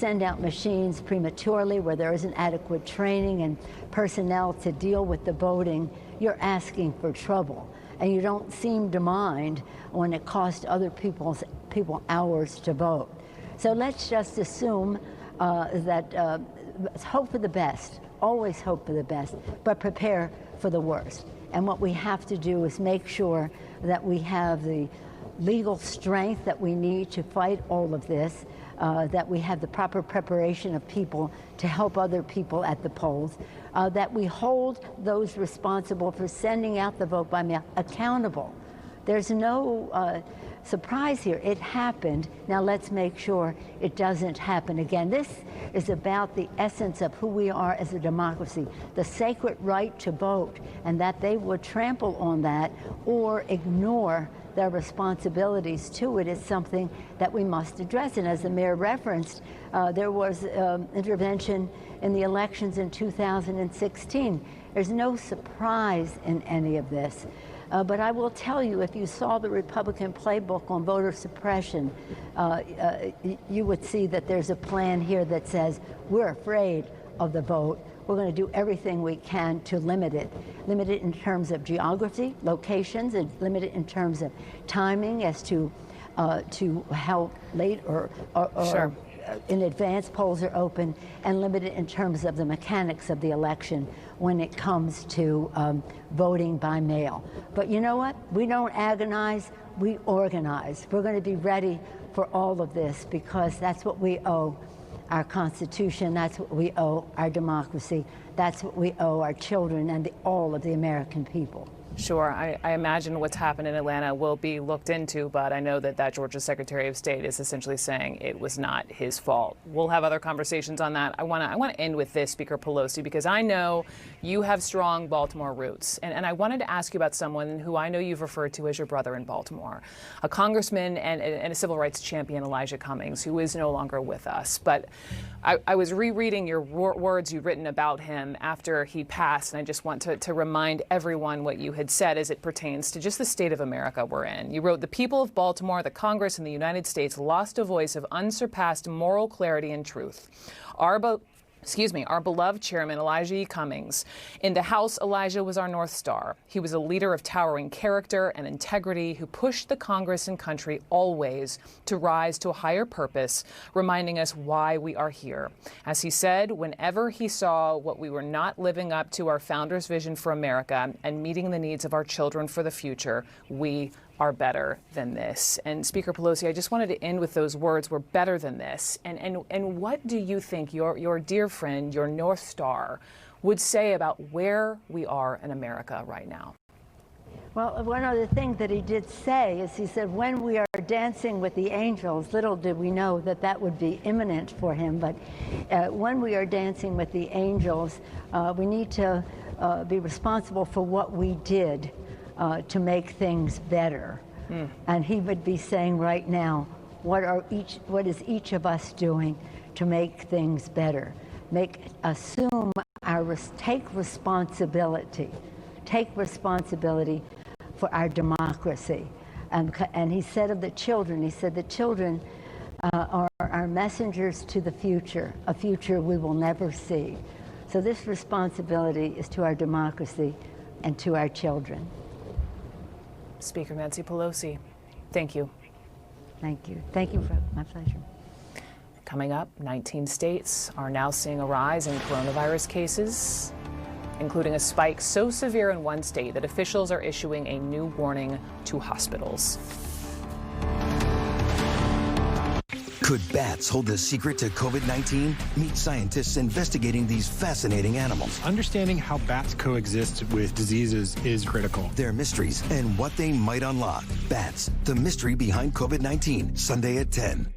send out machines prematurely where there isn't adequate training and personnel to deal with the voting, you're asking for trouble. And you don't seem to mind when it costs other people hours to vote. So let's just assume that hope for the best, always hope for the best, but prepare for the worst. And what we have to do is make sure that we have the legal strength that we need to fight all of this, that we have the proper preparation of people to help other people at the polls, that we hold those responsible for sending out the vote by mail accountable. There's no surprise here. It happened. Now let's make sure it doesn't happen again. This is about the essence of who we are as a democracy, the sacred right to vote, and that they would trample on that or ignore their responsibilities to it is something that we must address. And as the mayor referenced, there was intervention in the elections in 2016. There's no surprise in any of this. But I will tell you, if you saw the Republican playbook on voter suppression, you would see that there's a plan here that says we're afraid of the vote. We're going to do everything we can to limit it in terms of geography, locations, and limit it in terms of timing as to how late or Sure. In advance polls are open, and limit it in terms of the mechanics of the election when it comes to voting by mail. But you know what? We don't agonize, we organize. We're going to be ready for all of this because that's what we owe our Constitution, that's what we owe our democracy, that's what we owe our children and all of the American people. Sure. I imagine what's happened in Atlanta will be looked into, but I know that Georgia Secretary of State is essentially saying it was not his fault. We'll have other conversations on that. I want to end with this, Speaker Pelosi, because I know you have strong Baltimore roots, and I wanted to ask you about someone who I know you've referred to as your brother in Baltimore, a congressman and a civil rights champion, Elijah Cummings, who is no longer with us. But I was rereading your words you've written about him after he passed, and I just want to remind everyone what you had said as it pertains to just the state of America we're in. You wrote, "The people of Baltimore, the Congress, and the United States lost a voice of unsurpassed moral clarity and truth. Our beloved chairman, Elijah E. Cummings. In the House, Elijah was our North Star. He was a leader of towering character and integrity who pushed the Congress and country always to rise to a higher purpose, reminding us why we are here. As he said, whenever he saw what we were not living up to our founders' vision for America and meeting the needs of our children for the future, we are better than this." And Speaker Pelosi, I just wanted to end with those words, "We're better than this." And what do you think your dear friend, your North Star, would say about where we are in America right now? Well, one other thing that he did say is he said, when we are dancing with the angels, little did we know that that would be imminent for him. But when we are dancing with the angels, we need to be responsible for what we did to make things better. And he would be saying right now, what is each of us doing to make things better? Take responsibility for our democracy. And he said of the children, he said the children are our messengers to the future, a future we will never see. So this responsibility is to our democracy and to our children. Speaker Nancy Pelosi, thank you. Thank you. Thank you. My pleasure. Coming up, 19 states are now seeing a rise in coronavirus cases, including a spike so severe in one state that officials are issuing a new warning to hospitals. Could bats hold the secret to COVID-19? Meet scientists investigating these fascinating animals. Understanding how bats coexist with diseases is critical. Their mysteries and what they might unlock. Bats, the mystery behind COVID-19, Sunday at 10.